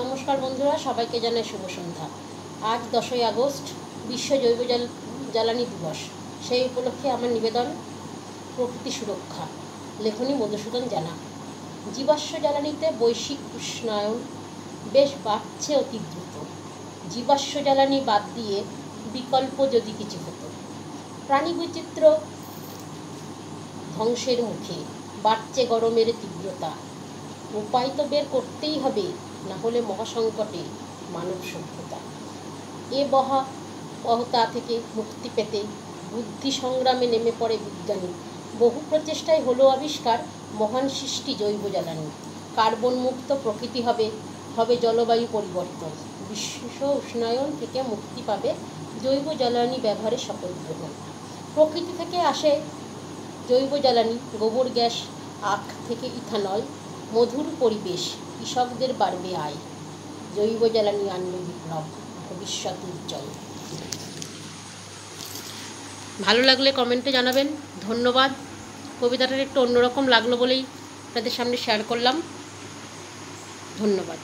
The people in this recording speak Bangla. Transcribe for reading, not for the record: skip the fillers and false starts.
নমস্কার বন্ধুরা, সবাইকে জানাই শুভ সন্ধ্যা। আজ 10ই আগস্ট বিশ্ব জৈব জ্বালানি দিবস। সেই উপলক্ষে আমার নিবেদন প্রকৃতি সুরক্ষা। লেখনী মধুসূদন জানা। জীবাশ্ম জ্বালানিতে বৈশ্বিক উষ্ণায়ন বেশ বাড়ছে অতি দ্রুত। জীবাশ্ম জ্বালানি বাদ দিয়ে বিকল্প যদি কিছু হতো। প্রাণী বৈচিত্র্য ধ্বংসের মুখে, বাড়ছে গরমের তীব্রতা। উপায় তো বের করতেই হবে, না হলে মহাসংকটে মানব সভ্যতা। এ বহাবহতা থেকে মুক্তি পেতে বুদ্ধি সংগ্রামে নেমে পড়ে বিজ্ঞানী। বহু প্রচেষ্টায় হলো আবিষ্কার মহান সৃষ্টি জৈব জ্বালানি। কার্বন মুক্ত প্রকৃতি হবে জলবায়ু পরিবর্তন। বিশ্ব উষ্ণায়ন থেকে মুক্তি পাবে জৈব জ্বালানি ব্যবহারে সকল গ্রহণ। প্রকৃতি থেকে আসে জৈব জ্বালানি, গোবর গ্যাস, আখ থেকে ইথানল। মধুর পরিবেশ, কৃষকদের বাড়বে আয়। জৈব জ্বালানি আনবে বিপ্লব, ভবিষ্যৎ উজ্জ্বল। ভালো লাগলে কমেন্টে জানাবেন। ধন্যবাদ। কবিতাটার একটু অন্যরকম লাগলো বলেই আপনাদের সামনে শেয়ার করলাম। ধন্যবাদ।